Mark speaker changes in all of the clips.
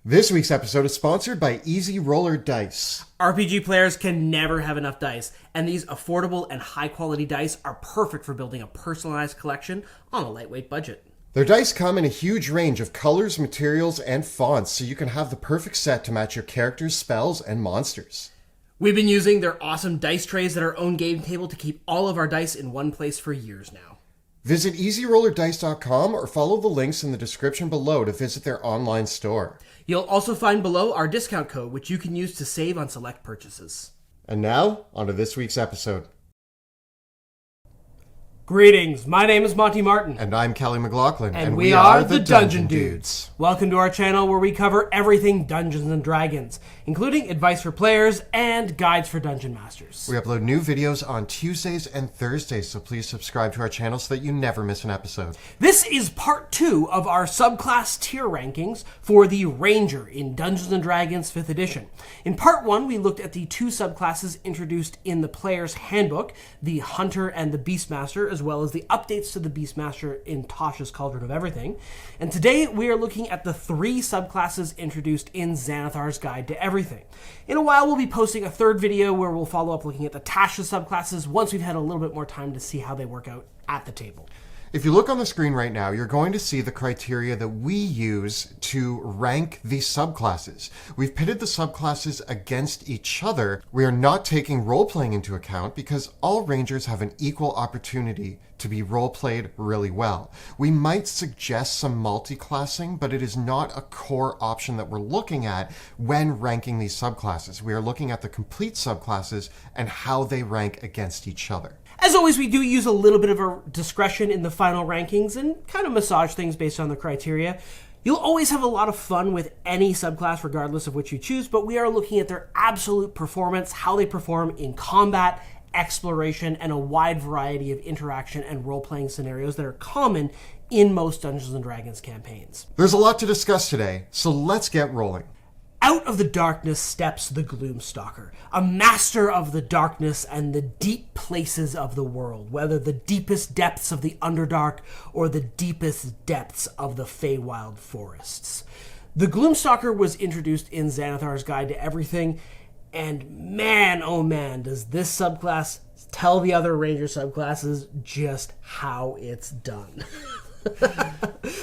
Speaker 1: This week's episode is sponsored by Easy Roller Dice.
Speaker 2: RPG players can never have enough dice, and these affordable and high-quality dice are perfect for building a personalized collection on a lightweight budget.
Speaker 1: Their dice come in a huge range of colors, materials, and fonts, so you can have the perfect set to match your characters, spells, and monsters.
Speaker 2: We've been using their awesome dice trays at our own game table to keep all of our dice in one place for years now.
Speaker 1: Visit EasyRollerDice.com or follow the links in the description below to visit their online store.
Speaker 2: You'll also find below our discount code, which you can use to save on select purchases.
Speaker 1: And now, on to this week's episode.
Speaker 2: Greetings, my name is Monty Martin.
Speaker 1: And I'm Kelly McLaughlin.
Speaker 2: And we are the Dungeon Dudes. Welcome to our channel where we cover everything Dungeons & Dragons, including advice for players and guides for Dungeon Masters.
Speaker 1: We upload new videos on Tuesdays and Thursdays, so please subscribe to our channel so that you never miss an episode.
Speaker 2: This is part 2 of our subclass tier rankings for the Ranger in Dungeons & Dragons 5th edition. In part 1, we looked at the 2 subclasses introduced in the player's handbook, the Hunter and the Beastmaster, as well as the updates to the Beastmaster in Tasha's Cauldron of Everything. And today we are looking at the 3 subclasses introduced in Xanathar's Guide to Everything. In a while we'll be posting a third video where we'll follow up looking at the Tasha subclasses once we've had a little bit more time to see how they work out at the table.
Speaker 1: If you look on the screen right now, you're going to see the criteria that we use to rank these subclasses. We've pitted the subclasses against each other. We are not taking role-playing into account because all Rangers have an equal opportunity to be role-played really well. We might suggest some multi-classing, but it is not a core option that we're looking at when ranking these subclasses. We are looking at the complete subclasses and how they rank against each other.
Speaker 2: As always, we do use a little bit of a discretion in the final rankings and kind of massage things based on the criteria. You'll always have a lot of fun with any subclass regardless of which you choose, but we are looking at their absolute performance, how they perform in combat, exploration, and a wide variety of interaction and role-playing scenarios that are common in most Dungeons & Dragons campaigns.
Speaker 1: There's a lot to discuss today, so let's get rolling.
Speaker 2: Out of the darkness steps the Gloom Stalker, a master of the darkness and the deep places of the world, whether the deepest depths of the Underdark or the deepest depths of the Feywild forests. The Gloom Stalker was introduced in Xanathar's Guide to Everything, and man, oh man, does this subclass tell the other Ranger subclasses just how it's done.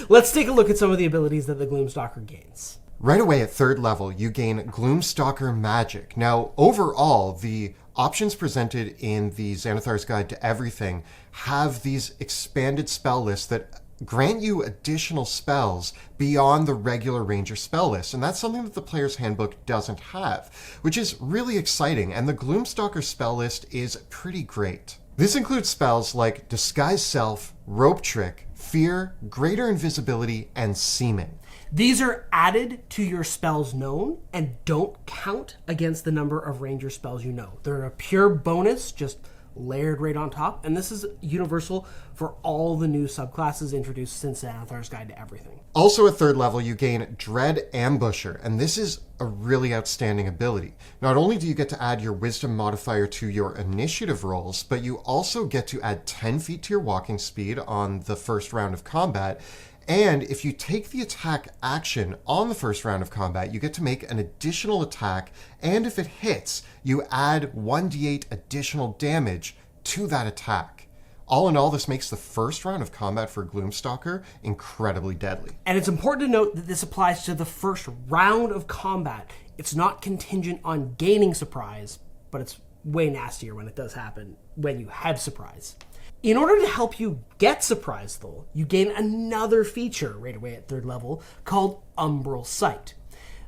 Speaker 2: Let's take a look at some of the abilities that the Gloom Stalker gains.
Speaker 1: Right away at 3rd level, you gain Gloom Stalker Magic. Now, overall, the options presented in the Xanathar's Guide to Everything have these expanded spell lists that grant you additional spells beyond the regular Ranger spell list, and that's something that the player's handbook doesn't have, which is really exciting, and the Gloom Stalker spell list is pretty great. This includes spells like Disguise Self, Rope Trick, Fear, Greater Invisibility, and Seeming.
Speaker 2: These are added to your spells known and don't count against the number of Ranger spells you know. They're a pure bonus, just layered right on top, and this is universal for all the new subclasses introduced since Xanathar's Guide to Everything.
Speaker 1: Also at 3rd level, you gain Dread Ambusher, and this is a really outstanding ability. Not only do you get to add your Wisdom modifier to your initiative rolls, but you also get to add 10 feet to your walking speed on the first round of combat. And if you take the attack action on the first round of combat, you get to make an additional attack, and if it hits, you add 1d8 additional damage to that attack. All in all, this makes the first round of combat for Gloom Stalker incredibly deadly.
Speaker 2: And it's important to note that this applies to the first round of combat. It's not contingent on gaining surprise, but it's way nastier when it does happen when you have surprise. In order to help you get surprise, though, you gain another feature right away at 3rd level called Umbral Sight.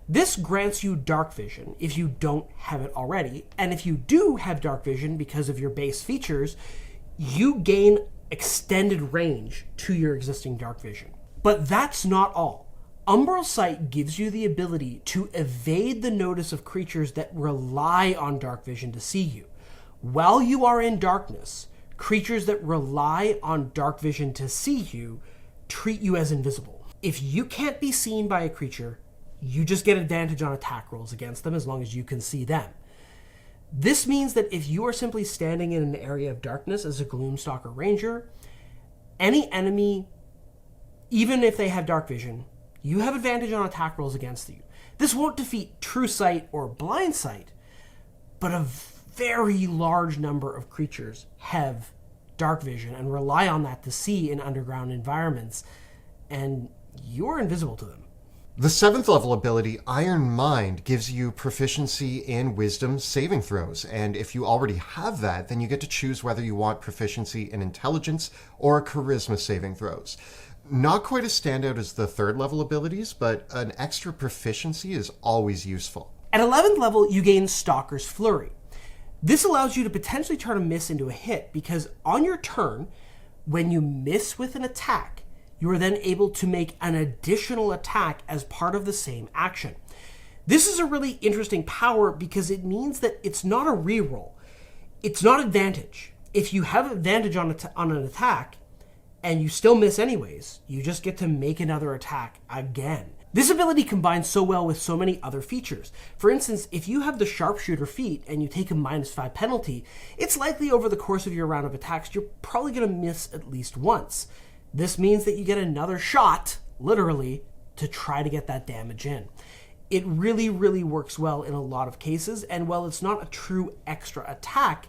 Speaker 2: This grants you dark vision if you don't have it already, and if you do have dark vision because of your base features, you gain extended range to your existing dark vision. But that's not all. Umbral Sight gives you the ability to evade the notice of creatures that rely on dark vision to see you. While you are in darkness, creatures that rely on dark vision to see you treat you as invisible. If you can't be seen by a creature, you just get advantage on attack rolls against them as long as you can see them. This means that if you are simply standing in an area of darkness as a Gloom Stalker Ranger, any enemy, even if they have dark vision, you have advantage on attack rolls against you. This won't defeat True Sight or Blind Sight, but a very large number of creatures have dark vision and rely on that to see in underground environments, and you're invisible to them.
Speaker 1: The 7th level ability, Iron Mind, gives you proficiency in wisdom saving throws, and if you already have that, then you get to choose whether you want proficiency in intelligence or charisma saving throws. Not quite as standout as the 3rd level abilities, but an extra proficiency is always useful.
Speaker 2: At 11th level, you gain Stalker's Flurry. This allows you to potentially turn a miss into a hit, because on your turn, when you miss with an attack, you are then able to make an additional attack as part of the same action. This is a really interesting power because it means that it's not a reroll. It's not advantage. If you have advantage on an attack and you still miss anyways, you just get to make another attack again. This ability combines so well with so many other features. For instance, if you have the Sharpshooter feat and you take a -5 penalty, it's likely over the course of your round of attacks, you're probably going to miss at least once. This means that you get another shot, literally, to try to get that damage in. It really, really works well in a lot of cases, and while it's not a true extra attack,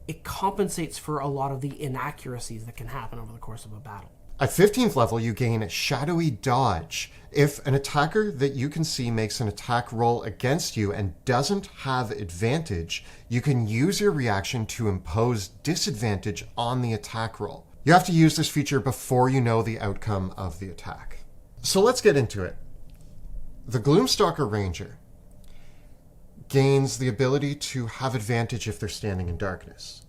Speaker 2: it compensates for a lot of the inaccuracies that can happen over the course of a battle.
Speaker 1: At 15th level, you gain Shadowy Dodge. If an attacker that you can see makes an attack roll against you and doesn't have advantage, you can use your reaction to impose disadvantage on the attack roll. You have to use this feature before you know the outcome of the attack. So let's get into it. The Gloom Stalker Ranger gains the ability to have advantage if they're standing in darkness.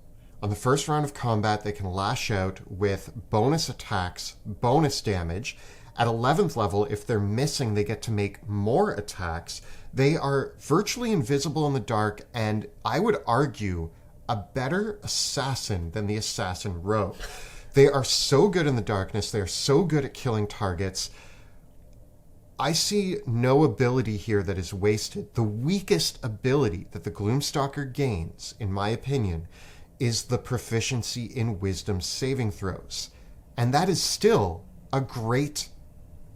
Speaker 1: On the first round of combat, they can lash out with bonus attacks, bonus damage. At 11th level, if they're missing, they get to make more attacks. They are virtually invisible in the dark, and I would argue a better assassin than the assassin rogue. They are so good in the darkness. They are so good at killing targets. I see no ability here that is wasted. The weakest ability that the Gloom Stalker gains, in my opinion, is the proficiency in wisdom saving throws. And that is still a great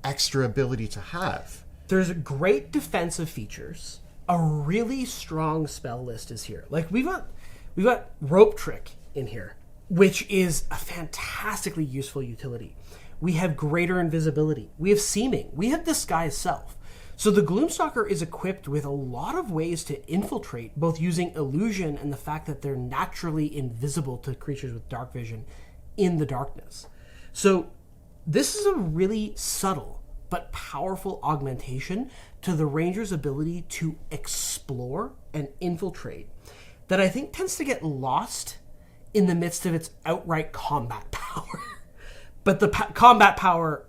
Speaker 1: extra ability to have.
Speaker 2: There's great defensive features. A really strong spell list is here. Like we've got Rope Trick in here, which is a fantastically useful utility. We have greater invisibility. We have seeming. We have disguise self. So the Gloom Stalker is equipped with a lot of ways to infiltrate, both using illusion and the fact that they're naturally invisible to creatures with dark vision in the darkness. So this is a really subtle but powerful augmentation to the Ranger's ability to explore and infiltrate that I think tends to get lost in the midst of its outright combat power. But the combat power,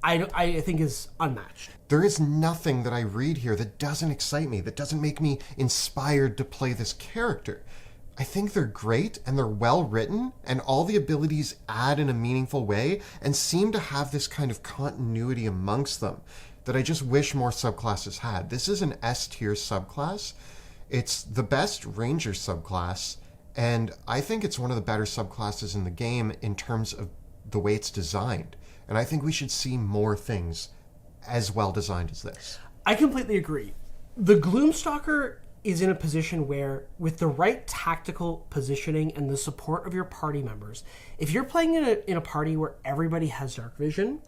Speaker 2: I think, is unmatched.
Speaker 1: There is nothing that I read here that doesn't excite me, that doesn't make me inspired to play this character. I think they're great, and they're well written, and all the abilities add in a meaningful way, and seem to have this kind of continuity amongst them that I just wish more subclasses had. This is an S-tier subclass. It's the best Ranger subclass, and I think it's one of the better subclasses in the game in terms of the way it's designed. And I think we should see more things as well designed as this.
Speaker 2: I completely agree. The Gloom Stalker is in a position where, with the right tactical positioning and the support of your party members, if you're playing in a party where everybody has dark vision,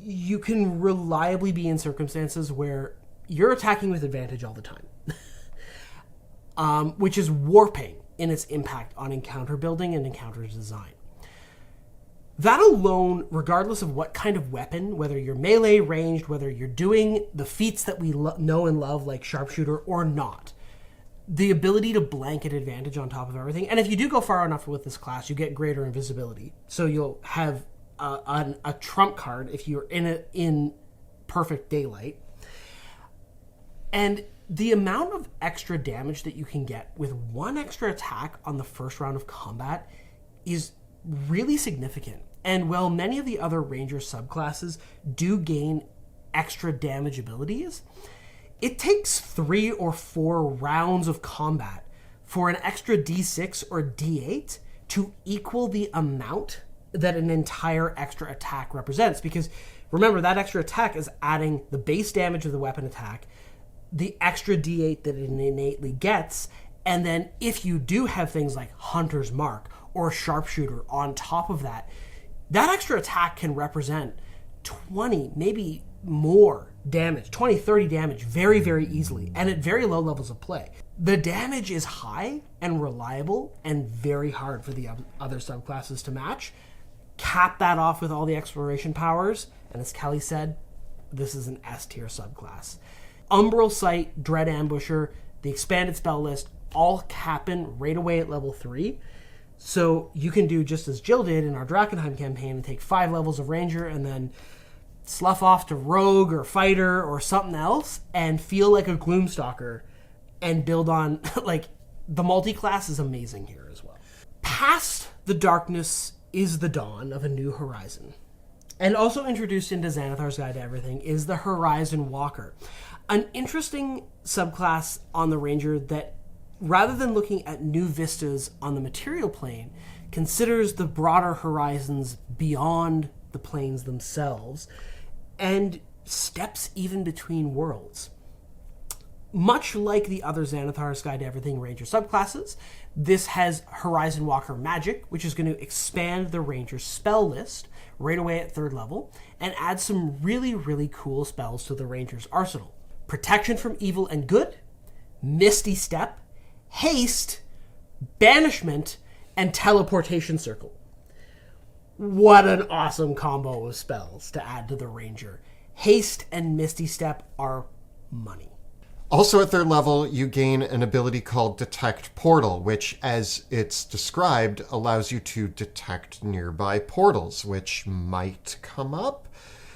Speaker 2: you can reliably be in circumstances where you're attacking with advantage all the time, which is warping in its impact on encounter building and encounter design. That alone, regardless of what kind of weapon, whether you're melee, ranged, whether you're doing the feats that we know and love like Sharpshooter or not, the ability to blanket advantage on top of everything. And if you do go far enough with this class, you get greater invisibility. So you'll have a trump card if you're in perfect daylight. And the amount of extra damage that you can get with one extra attack on the first round of combat is really significant. And while many of the other Ranger subclasses do gain extra damage abilities, it takes 3 or 4 rounds of combat for an extra D6 or D8 to equal the amount that an entire extra attack represents. Because Remember, that extra attack is adding the base damage of the weapon attack, the extra D8 that it innately gets, and then if you do have things like Hunter's Mark or Sharpshooter on top of that, that extra attack can represent 20, maybe more damage, 20, 30 damage very, very easily, and at very low levels of play. The damage is high and reliable and very hard for the other subclasses to match. Cap that off with all the exploration powers, and as Kelly said, this is an S tier subclass. Umbral Sight, Dread Ambusher, the expanded spell list, all happen right away at level 3. So you can do just as Jill did in our DRAKKENHEIM campaign and take 5 levels of Ranger and then slough off to Rogue or Fighter or something else and feel like a Gloom Stalker and build on, like, the multi-class is amazing here as well. Past the darkness is the dawn of a new horizon. And also introduced into Xanathar's Guide to Everything is the Horizon Walker, an interesting subclass on the Ranger that, rather than looking at new vistas on the material plane, considers the broader horizons beyond the planes themselves and steps even between worlds. Much like the other Xanathar's Guide to Everything Ranger subclasses, this has Horizon Walker Magic, which is going to expand the Ranger's spell list right away at 3rd level and add some really, really cool spells to the Ranger's arsenal. Protection from Evil and Good, Misty Step, Haste, Banishment, and Teleportation Circle. What an awesome combo of spells to add to the Ranger. Haste and Misty Step are money.
Speaker 1: Also at 3rd level, you gain an ability called Detect Portal, which, as it's described, allows you to detect nearby portals, which might come up.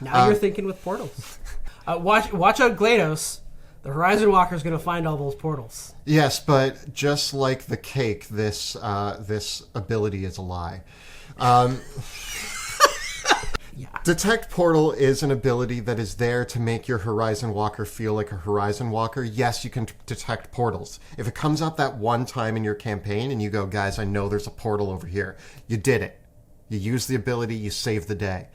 Speaker 2: Now you're thinking with portals. Watch out, GLaDOS. The Horizon Walker is going to find all those portals.
Speaker 1: Yes, but just like the cake, this ability is a lie.
Speaker 2: Yeah.
Speaker 1: Detect Portal is an ability that is there to make your Horizon Walker feel like a Horizon Walker. Yes, you can detect portals. If it comes up that one time in your campaign and you go, guys, I know there's a portal over here, you did it. You use the ability, you save the day.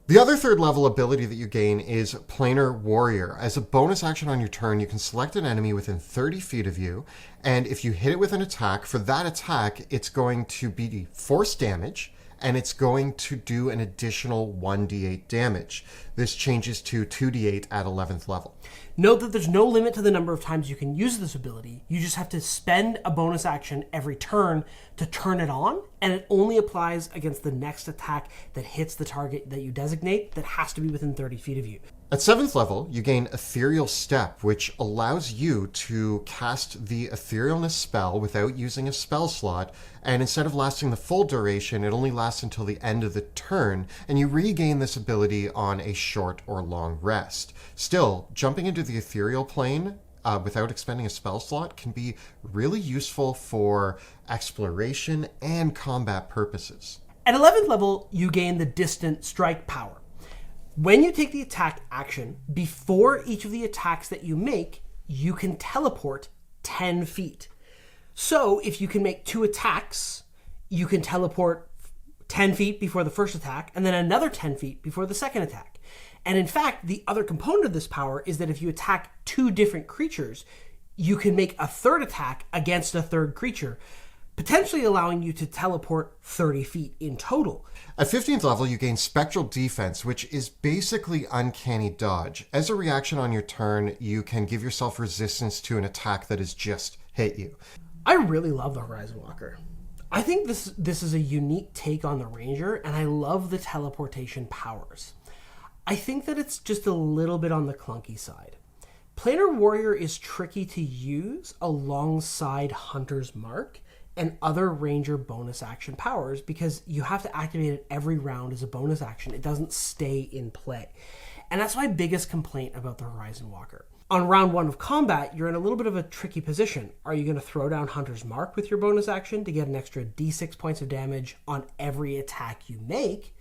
Speaker 1: The other 3rd level ability that you gain is Planar Warrior. As a bonus action on your turn, you can select an enemy within 30 feet of you, and if you hit it with an attack, for that attack, it's going to be force damage, and it's going to do an additional 1d8 damage. This changes to 2d8 at 11th level.
Speaker 2: Note that there's no limit to the number of times you can use this ability. You just have to spend a bonus action every turn to turn it on, and it only applies against the next attack that hits the target that you designate that has to be within 30 feet of you.
Speaker 1: At 7th level, you gain Ethereal Step, which allows you to cast the Etherealness spell without using a spell slot, and instead of lasting the full duration, it only lasts until the end of the turn, and you regain this ability on a short or long rest. Still, jumping into the ethereal plane without expending a spell slot can be really useful for exploration and combat purposes.
Speaker 2: At 11th level, you gain the Distant Strike power. When you take the attack action, before each of the attacks that you make, you can teleport 10 feet. So if you can make 2 attacks, you can teleport 10 feet before the first attack, and then another 10 feet before the second attack. And in fact, the other component of this power is that if you attack 2 different creatures, you can make a 3rd attack against a 3rd creature, potentially allowing you to teleport 30 feet in total.
Speaker 1: At 15th level, you gain Spectral Defense, which is basically Uncanny Dodge. As a reaction on your turn, you can give yourself resistance to an attack that has just hit you.
Speaker 2: I really love the Horizon Walker. I think this is a unique take on the Ranger, and I love the teleportation powers. I think that it's just a little bit on the clunky side. Planar Warrior is tricky to use alongside Hunter's Mark and other Ranger bonus action powers because you have to activate it every round as a bonus action. It doesn't stay in play. And that's my biggest complaint about the Horizon Walker. On round 1 of combat, you're in a little bit of a tricky position. Are you going to throw down Hunter's Mark with your bonus action to get an extra d6 points of damage on every attack you make?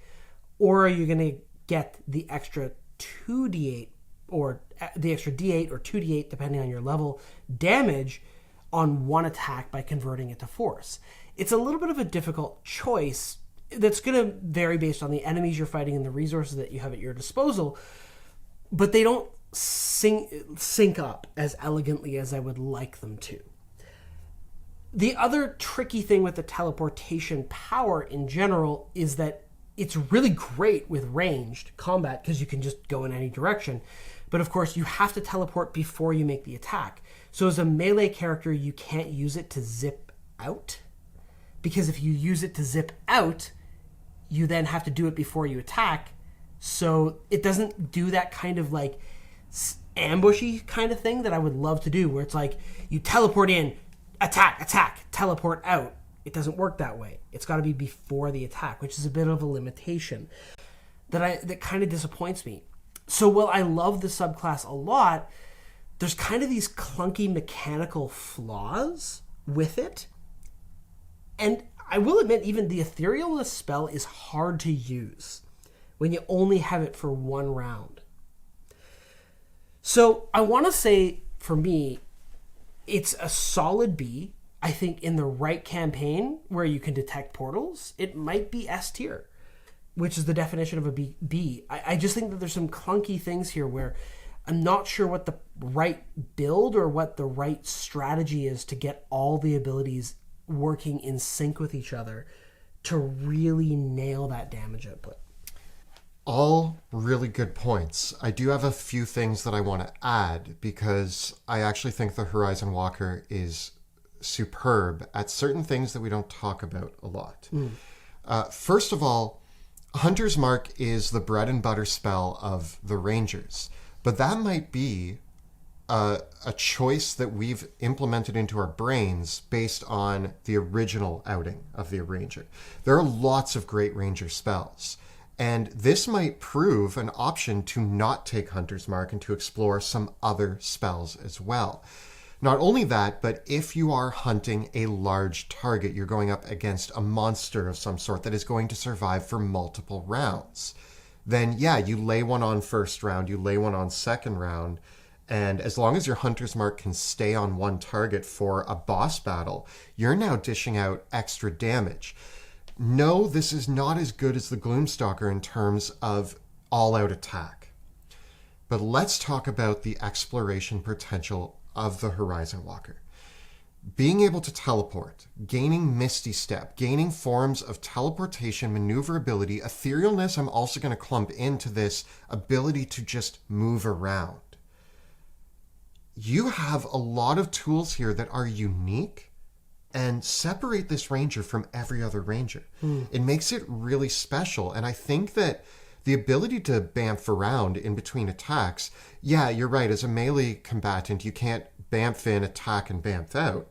Speaker 2: Or are you going to get the extra 2d8 or the extra d8 or 2d8, depending on your level, damage on one attack by converting it to force? It's a little bit of a difficult choice, that's going to vary based on the enemies you're fighting and the resources that you have at your disposal, but they don't sync up as elegantly as I would like them to. The other tricky thing with the teleportation power in general is that it's really great with ranged combat because you can just go in any direction. But of course, you have to teleport before you make the attack. So as a melee character, you can't use it to zip out. Because if you use it to zip out, you then have to do it before you attack. So it doesn't do that kind of like ambushy kind of thing that I would love to do, where it's like you teleport in, attack, teleport out. It doesn't work that way. It's got to be before the attack, which is a bit of a limitation that kind of disappoints me. So while I love the subclass a lot, there's kind of these clunky mechanical flaws with it. And I will admit, even the Etherealness spell is hard to use when you only have it for one round. So I want to say, for me, it's a solid B. I think in the right campaign where you can detect portals, it might be S tier, which is the definition of a B. I just think that there's some clunky things here where I'm not sure what the right build or what the right strategy is to get all the abilities working in sync with each other to really nail that damage output.
Speaker 1: All really good points. I do have a few things that I want to add because I actually think the Horizon Walker is superb at certain things that we don't talk about a lot. First of all, Hunter's Mark is the bread and butter spell of the Rangers, but that might be a choice that we've implemented into our brains based on the original outing of the Ranger. There are lots of great Ranger spells, and this might prove an option to not take Hunter's Mark and to explore some other spells as well. Not only that, but if you are hunting a large target, you're going up against a monster of some sort that is going to survive for multiple rounds, then yeah, you lay one on first round, you lay one on second round, and as long as your Hunter's Mark can stay on one target for a boss battle, you're now dishing out extra damage. No, this is not as good as the Gloom Stalker in terms of all-out attack. But let's talk about the exploration potential of the Horizon Walker. Being able to teleport, gaining Misty Step, gaining forms of teleportation, maneuverability, etherealness, I'm also going to clump into this ability to just move around. You have a lot of tools here that are unique and separate this Ranger from every other Ranger. It makes it really special, and I think that the ability to bamf around in between attacks, yeah, you're right, as a melee combatant, you can't bamf in, attack, and bamf out.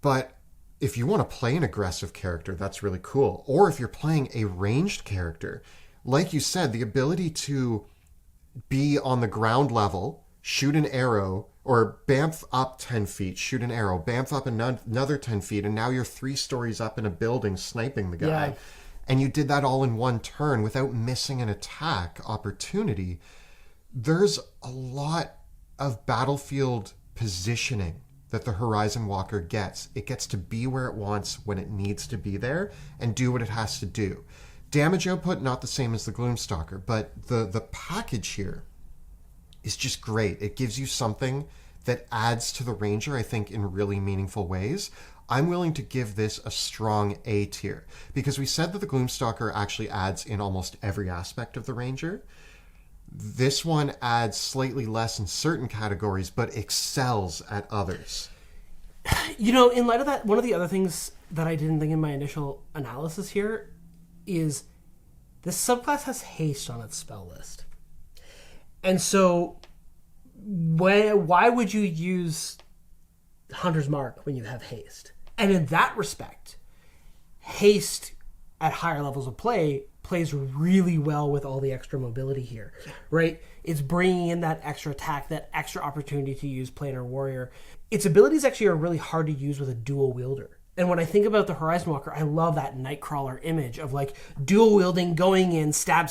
Speaker 1: But if you want to play an aggressive character, that's really cool. Or if you're playing a ranged character, like you said, the ability to be on the ground level, shoot an arrow, or bamf up 10 feet, shoot an arrow, bamf up another 10 feet, and now you're 3 stories up in a building sniping the guy.
Speaker 2: Yeah.
Speaker 1: And you did that all in one turn without missing an attack opportunity. There's a lot of battlefield positioning that the Horizon Walker gets. It gets to be where it wants when it needs to be there and do what it has to do. Damage output, not the same as the Gloom Stalker, but the package here is just great. It gives you something that adds to the Ranger, I think, in really meaningful ways. I'm willing to give this a strong A tier because we said that the Gloom Stalker actually adds in almost every aspect of the Ranger. This one adds slightly less in certain categories, but excels at others.
Speaker 2: You know, in light of that, one of the other things that I didn't think in my initial analysis here is this subclass has haste on its spell list. And so why would you use Hunter's Mark when you have haste? And in that respect, haste at higher levels of play plays really well with all the extra mobility here, right? It's bringing in that extra attack, that extra opportunity to use Planar Warrior. Its abilities actually are really hard to use with a dual wielder. And when I think about the Horizon Walker, I love that Nightcrawler image of like dual wielding, going in, stab,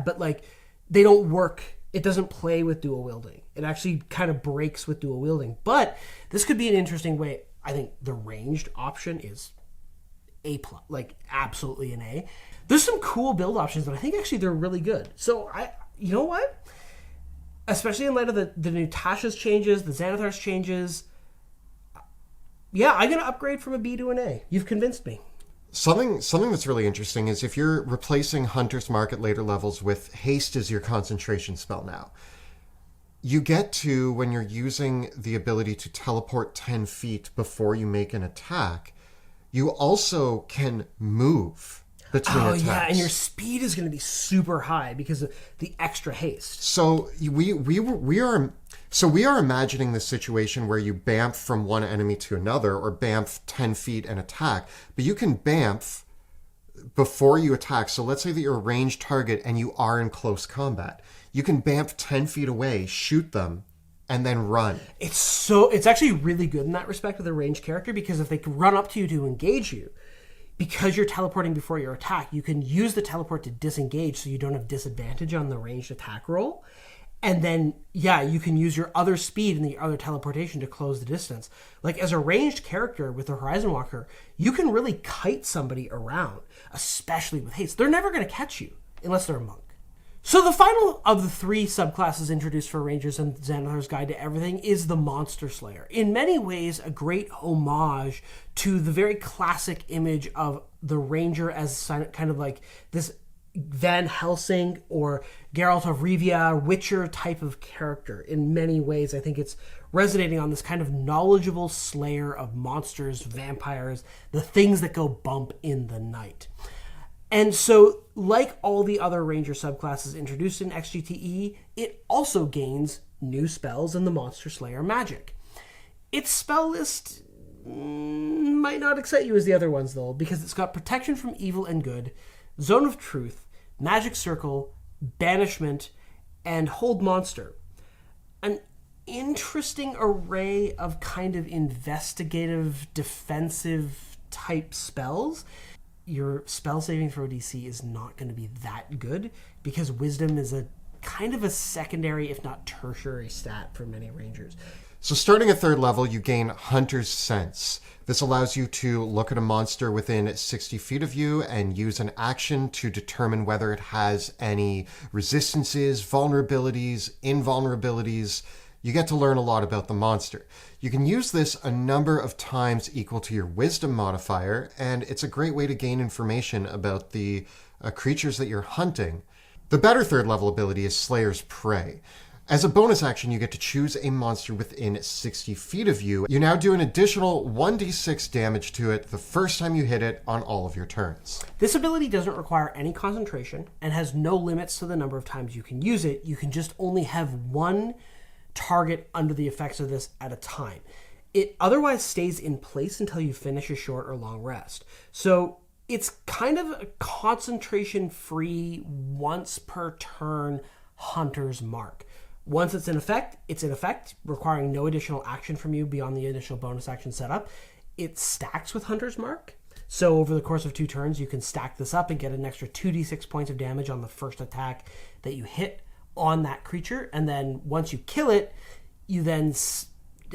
Speaker 2: but like they don't work. It doesn't play with dual wielding. It actually kind of breaks with dual wielding. But this could be an interesting way. I think the ranged option is A+, like absolutely an A. There's some cool build options, but I think actually they're really good. So you know what? Especially in light of the new Tasha's changes, the Xanathar's changes, yeah, I'm going to upgrade from a B to an A. You've convinced me.
Speaker 1: Something that's really interesting is if you're replacing Hunter's Mark at later levels with Haste as your concentration spell now, you get to, when you're using the ability to teleport 10 feet before you make an attack, you also can move between attacks.
Speaker 2: Yeah, and your speed is going to be super high because of the extra haste.
Speaker 1: So we are imagining the situation where you bamf from one enemy to another, or bamf 10 feet and attack, but you can bamf before you attack. So let's say that you're a ranged target and you are in close combat. You can bamf 10 feet away, shoot them, and then run.
Speaker 2: It's actually really good in that respect with a ranged character, because if they can run up to you to engage you, because you're teleporting before your attack, you can use the teleport to disengage so you don't have disadvantage on the ranged attack roll. And then, yeah, you can use your other speed and the other teleportation to close the distance. Like, as a ranged character with the Horizon Walker, you can really kite somebody around, especially with haste. They're never going to catch you unless they're a monk. So the final of the 3 subclasses introduced for Rangers and Xanathar's Guide to Everything is the Monster Slayer. In many ways, a great homage to the very classic image of the Ranger as kind of like this Van Helsing or Geralt of Rivia, Witcher type of character. In many ways, I think it's resonating on this kind of knowledgeable slayer of monsters, vampires, the things that go bump in the night. And so, like all the other Ranger subclasses introduced in XGTE, it also gains new spells in the Monster Slayer magic. Its spell list might not excite you as the other ones, though, because it's got Protection from Evil and Good, Zone of Truth, Magic Circle, Banishment, and Hold Monster. An interesting array of kind of investigative, defensive type spells. Your spell saving throw DC is not going to be that good because Wisdom is a kind of a secondary, if not tertiary stat for many Rangers.
Speaker 1: So starting at 3rd level, you gain Hunter's Sense. This allows you to look at a monster within 60 feet of you and use an action to determine whether it has any resistances, vulnerabilities, invulnerabilities. You get to learn a lot about the monster. You can use this a number of times equal to your Wisdom modifier, and it's a great way to gain information about the creatures that you're hunting. The better 3rd level ability is Slayer's Prey. As a bonus action, you get to choose a monster within 60 feet of you. You now do an additional 1d6 damage to it the first time you hit it on all of your turns.
Speaker 2: This ability doesn't require any concentration and has no limits to the number of times you can use it. You can just only have one target under the effects of this at a time. It otherwise stays in place until you finish a short or long rest. So it's kind of a concentration-free, once per turn Hunter's Mark. Once it's in effect, requiring no additional action from you beyond the initial bonus action setup. It stacks with Hunter's Mark. So over the course of 2 turns, you can stack this up and get an extra 2d6 points of damage on the first attack that you hit on that creature, and then once you kill it, you then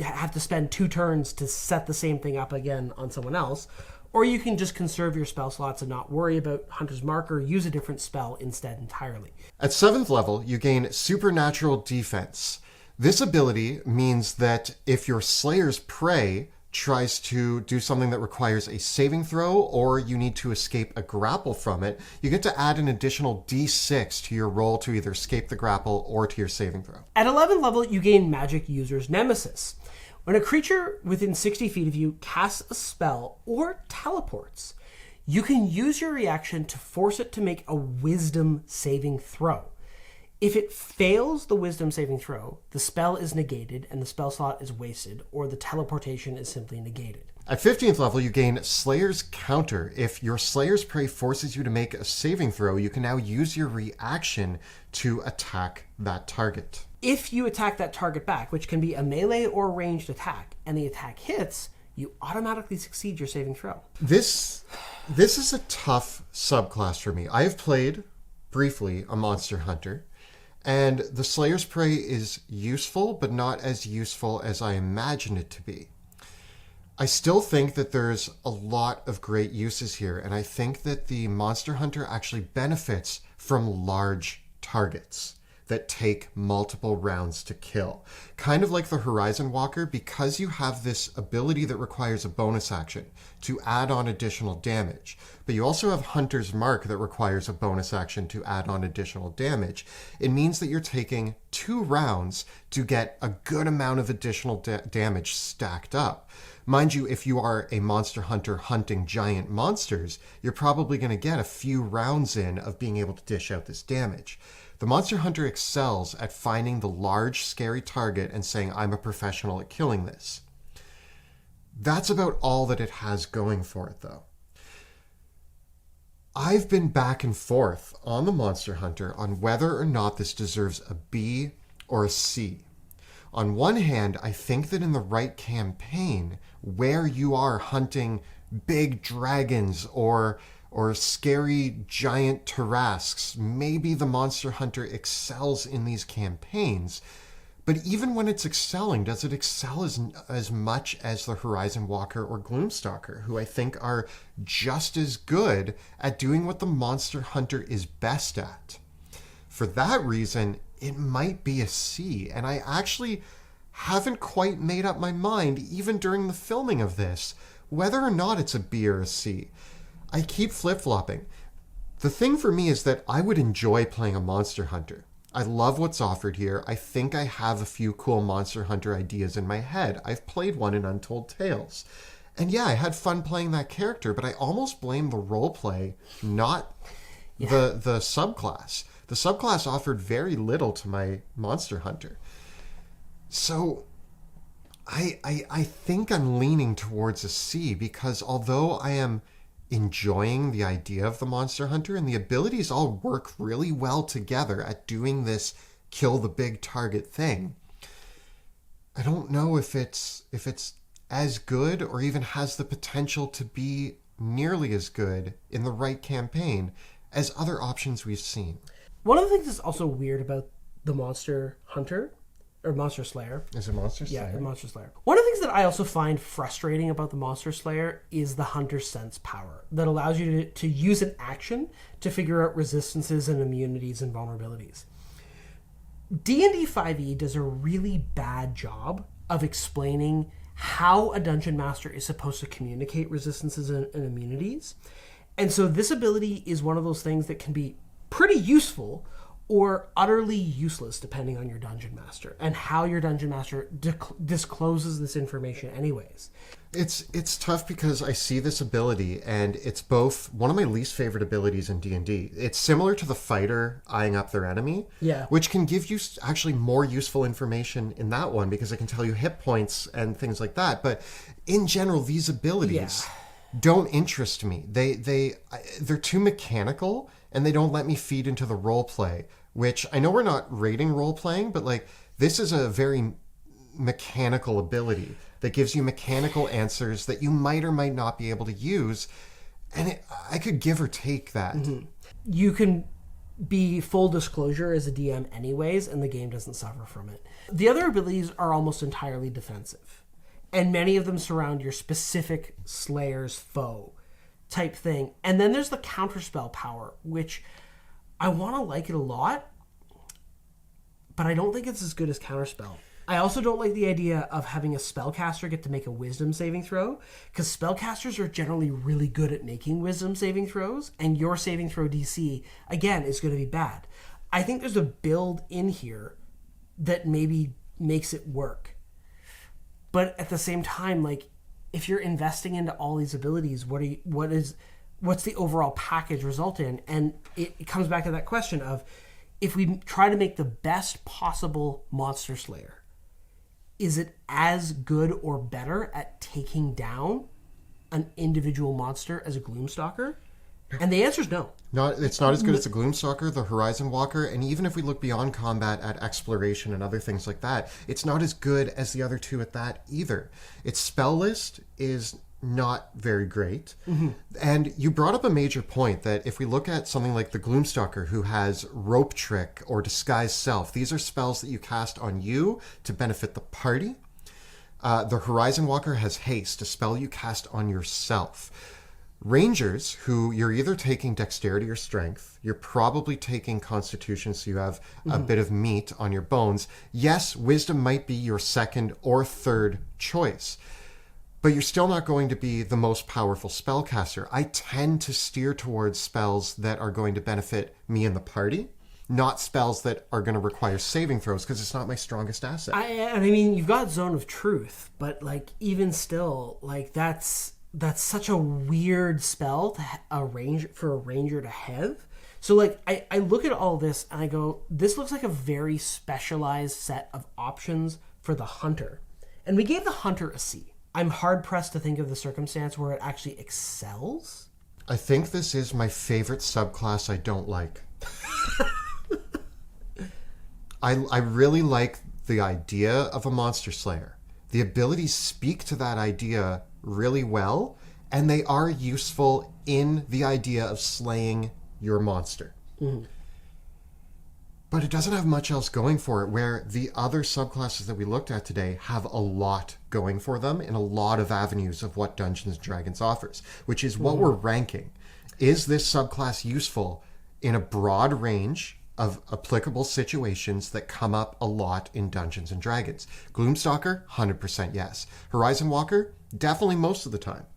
Speaker 2: have to spend 2 turns to set the same thing up again on someone else, or you can just conserve your spell slots and not worry about Hunter's Mark or use a different spell instead entirely.
Speaker 1: At 7th level, you gain Supernatural Defense. This ability means that if your Slayer's Prey tries to do something that requires a saving throw, or you need to escape a grapple from it, you get to add an additional d6 to your roll to either escape the grapple or to your saving throw.
Speaker 2: At 11th level, you gain Magic User's Nemesis. When a creature within 60 feet of you casts a spell or teleports, you can use your reaction to force it to make a Wisdom saving throw. If it fails the Wisdom saving throw, the spell is negated and the spell slot is wasted, or the teleportation is simply negated.
Speaker 1: At 15th level, you gain Slayer's Counter. If your Slayer's Prey forces you to make a saving throw, you can now use your reaction to attack that target.
Speaker 2: If you attack that target back, which can be a melee or ranged attack, and the attack hits, you automatically succeed your saving throw.
Speaker 1: This is a tough subclass for me. I have played, briefly, a Monster Hunter, and the Slayer's Prey is useful, but not as useful as I imagined it to be. I still think that there's a lot of great uses here, and I think that the Monster Hunter actually benefits from large targets that take multiple rounds to kill. Kind of like the Horizon Walker, because you have this ability that requires a bonus action to add on additional damage. But you also have Hunter's Mark that requires a bonus action to add on additional damage. It means that you're taking 2 rounds to get a good amount of additional damage stacked up. Mind you, if you are a monster hunter hunting giant monsters, you're probably going to get a few rounds in of being able to dish out this damage. The Monster Hunter excels at finding the large, scary target and saying, I'm a professional at killing this. That's about all that it has going for it, though. I've been back and forth on the Monster Hunter on whether or not this deserves a B or a C. On one hand, I think that in the right campaign, where you are hunting big dragons or scary giant Tarrasques, maybe the Monster Hunter excels in these campaigns. But even when it's excelling, does it excel as much as the Horizon Walker or Gloom Stalker, who I think are just as good at doing what the Monster Hunter is best at? For that reason, it might be a C, and I actually haven't quite made up my mind, even during the filming of this, whether or not it's a B or a C. I keep flip-flopping. The thing for me is that I would enjoy playing a Monster Hunter. I love what's offered here. I think I have a few cool Monster Hunter ideas in my head. I've played one in Untold Tales. And yeah, I had fun playing that character, but I almost blame the roleplay, not the subclass. The subclass offered very little to my Monster Hunter. So I think I'm leaning towards a C, because although I am enjoying the idea of the Monster Hunter and the abilities all work really well together at doing this kill the big target thing, I don't know if it's as good or even has the potential to be nearly as good in the right campaign as other options we've seen.
Speaker 2: One of the things that's also weird about the Monster Hunter, or Monster Slayer.
Speaker 1: Is it Monster Slayer?
Speaker 2: Yeah, Monster Slayer. One of the things that I also find frustrating about the Monster Slayer is the Hunter Sense power that allows you to use an action to figure out resistances and immunities and vulnerabilities. D&D 5e does a really bad job of explaining how a dungeon master is supposed to communicate resistances and immunities. And so this ability is one of those things that can be pretty useful or utterly useless depending on your dungeon master and how your dungeon master discloses this information anyways.
Speaker 1: It's tough because I see this ability and it's both one of my least favorite abilities in D&D. It's similar to the fighter eyeing up their enemy, which can give you actually more useful information in that one because it can tell you hit points and things like that. But in general, these abilities don't interest me. They're too mechanical and they don't let me feed into the role play, which I know we're not rating role playing, but like this is a very mechanical ability that gives you mechanical answers that you might or might not be able to use. And I could give or take that. Mm-hmm.
Speaker 2: You can be full disclosure as a DM anyways, and the game doesn't suffer from it. The other abilities are almost entirely defensive, and many of them surround your specific Slayer's foe type thing. And then there's the counterspell power, which I want to like it a lot, but I don't think it's as good as counterspell. I also don't like the idea of having a spellcaster get to make a wisdom saving throw, because spellcasters are generally really good at making wisdom saving throws, and your saving throw DC, again, is going to be bad. I think there's a build in here that maybe makes it work. But at the same time, like, if you're investing into all these abilities, what's the overall package result in? And it comes back to that question of, if we try to make the best possible Monster Slayer, is it as good or better at taking down an individual monster as a Gloom Stalker? And the answer is no.
Speaker 1: It's not as good as the Gloom Stalker, the Horizon Walker, and even if we look beyond combat at exploration and other things like that, it's not as good as the other two at that either. Its spell list is not very great. Mm-hmm. And you brought up a major point that if we look at something like the Gloom Stalker, who has Rope Trick or Disguise Self, these are spells that you cast on you to benefit the party. The Horizon Walker has haste, a spell you cast on yourself. Rangers, who you're either taking dexterity or strength, you're probably taking constitution, so you have a bit of meat on your bones. Yes, wisdom might be your second or third choice, but you're still not going to be the most powerful spellcaster. I tend to steer towards spells that are going to benefit me and the party, not spells that are going to require saving throws, because it's not my strongest asset.
Speaker 2: I mean, you've got Zone of Truth, but like even still, like that's such a weird spell for a ranger to have. So like I look at all this and I go, this looks like a very specialized set of options for the hunter. And we gave the hunter a C. I'm hard pressed to think of the circumstance where it actually excels.
Speaker 1: I think this is my favorite subclass I don't like. I really like the idea of a monster slayer. The abilities speak to that idea really well, and they are useful in the idea of slaying your monster. Mm-hmm. But it doesn't have much else going for it, where the other subclasses that we looked at today have a lot going for them in a lot of avenues of what Dungeons & Dragons offers, which is what we're ranking. Is this subclass useful in a broad range of applicable situations that come up a lot in Dungeons & Dragons? Gloom Stalker, 100% yes. Horizon Walker, definitely most of the time.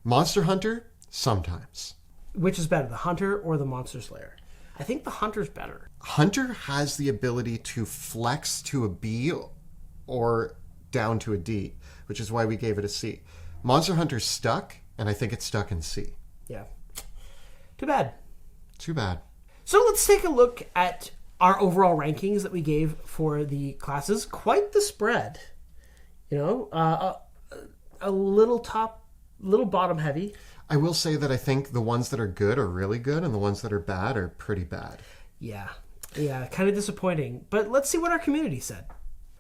Speaker 1: Monster Hunter, sometimes.
Speaker 2: Which is better, the hunter or the monster slayer? I think the hunter's better.
Speaker 1: Hunter has the ability to flex to a B or down to a D, which is why we gave it a C. Monster Hunter's stuck, and I think it's stuck in C.
Speaker 2: Yeah. Too bad.
Speaker 1: Too bad.
Speaker 2: So let's take a look at our overall rankings that we gave for the classes. Quite the spread. You know, a little bottom heavy.
Speaker 1: I will say that I think the ones that are good are really good, and the ones that are bad are pretty bad.
Speaker 2: Yeah, kind of disappointing. But let's see what our community said.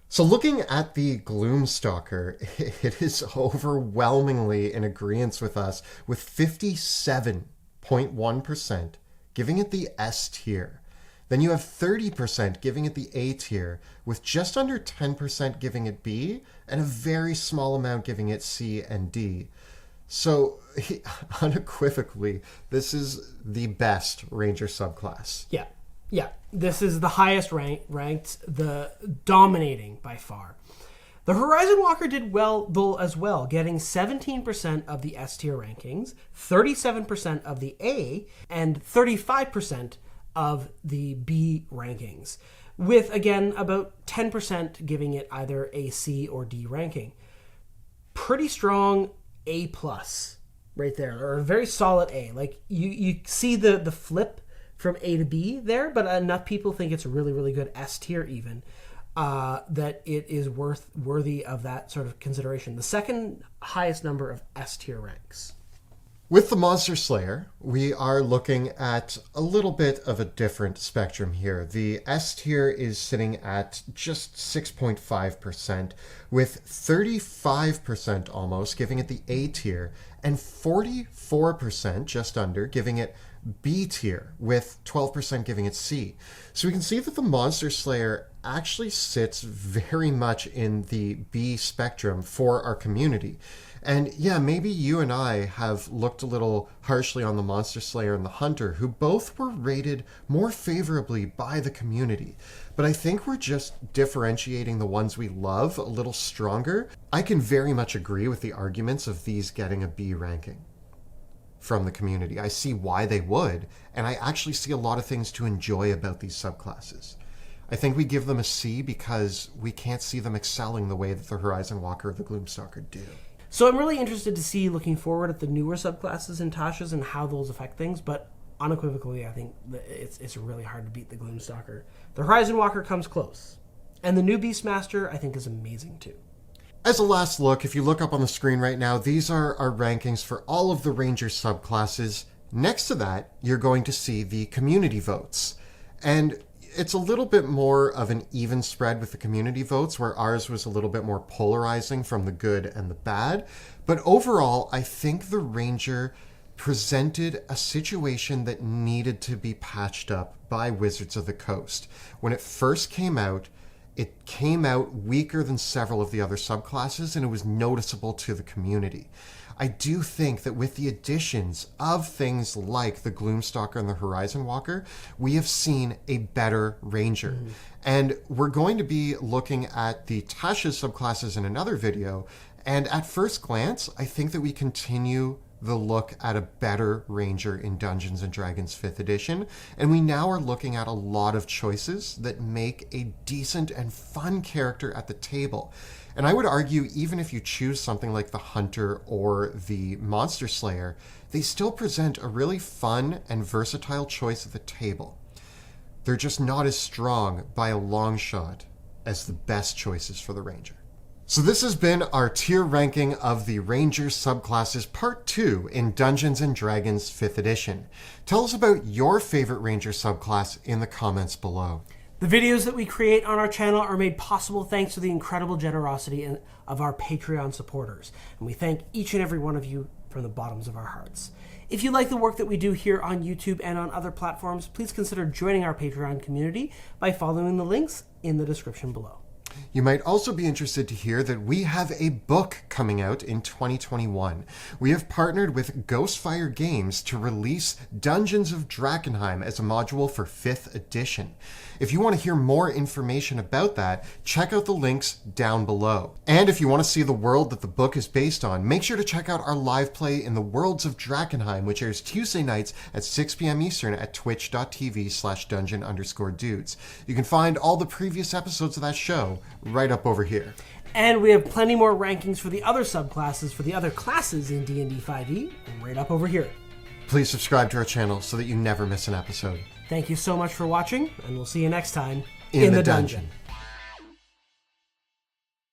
Speaker 1: So looking at the Gloom Stalker, it is overwhelmingly in agreement with us, with 57.1% giving it the S tier. Then you have 30% giving it the A tier, with just under 10% giving it B, and a very small amount giving it C and D. So, unequivocally, this is the best Ranger subclass.
Speaker 2: Yeah. This is the highest ranked, the dominating by far. The Horizon Walker did well, though, as well, getting 17% of the S tier rankings, 37% of the A, and 35% of the B rankings, with, again, about 10% giving it either a C or D ranking. Pretty strong A+ right there, or a very solid A. Like, you see the flip from A to B there, but enough people think it's a really, really good S tier even, that it is worthy of that sort of consideration. The second highest number of S tier ranks.
Speaker 1: With the Monster Slayer, we are looking at a little bit of a different spectrum here. The S tier is sitting at just 6.5%, with 35% almost giving it the A tier, and 44%, just under, giving it B tier, with 12% giving it C. So we can see that the Monster Slayer actually sits very much in the B spectrum for our community. And yeah, maybe you and I have looked a little harshly on the Monster Slayer and the Hunter, who both were rated more favorably by the community. But I think we're just differentiating the ones we love a little stronger. I can very much agree with the arguments of these getting a B ranking from the community. I see why they would, and I actually see a lot of things to enjoy about these subclasses. I think we give them a C because we can't see them excelling the way that the Horizon Walker or the Gloom Stalker do.
Speaker 2: So I'm really interested to see, looking forward, at the newer subclasses in Tasha's and how those affect things, but unequivocally, I think it's really hard to beat the Gloom Stalker. The Horizon Walker comes close, and the new Beastmaster, I think, is amazing too.
Speaker 1: As a last look, if you look up on the screen right now, these are our rankings for all of the Ranger subclasses. Next to that, you're going to see the community votes. And it's a little bit more of an even spread with the community votes, where ours was a little bit more polarizing from the good and the bad. But overall, I think the Ranger presented a situation that needed to be patched up by Wizards of the Coast. When it first came out, it came out weaker than several of the other subclasses, and it was noticeable to the community. I do think that with the additions of things like the Gloom Stalker and the Horizon Walker, we have seen a better Ranger. And we're going to be looking at the Tasha's subclasses in another video, and at first glance, I think that we continue the look at a better Ranger in Dungeons & Dragons 5th edition, and we now are looking at a lot of choices that make a decent and fun character at the table. And I would argue, even if you choose something like the Hunter or the Monster Slayer, they still present a really fun and versatile choice at the table. They're just not as strong by a long shot as the best choices for the Ranger. So this has been our tier ranking of the Ranger subclasses Part 2 in Dungeons & Dragons 5th edition. Tell us about your favorite Ranger subclass in the comments below.
Speaker 2: The videos that we create on our channel are made possible thanks to the incredible generosity of our Patreon supporters. And we thank each and every one of you from the bottoms of our hearts. If you like the work that we do here on YouTube and on other platforms, please consider joining our Patreon community by following the links in the description below.
Speaker 1: You might also be interested to hear that we have a book coming out in 2021. We have partnered with Ghostfire Games to release Dungeons of Drakkenheim as a module for 5th edition. If you want to hear more information about that, check out the links down below. And if you want to see the world that the book is based on, make sure to check out our live play in the Worlds of Drakkenheim, which airs Tuesday nights at 6 p.m. Eastern at twitch.tv/dungeon_dudes. You can find all the previous episodes of that show right up over here.
Speaker 2: And we have plenty more rankings for the other subclasses for the other classes in D&D 5e right up over here.
Speaker 1: Please subscribe to our channel so that you never miss an episode.
Speaker 2: Thank you so much for watching, and we'll see you next time
Speaker 1: in the dungeon.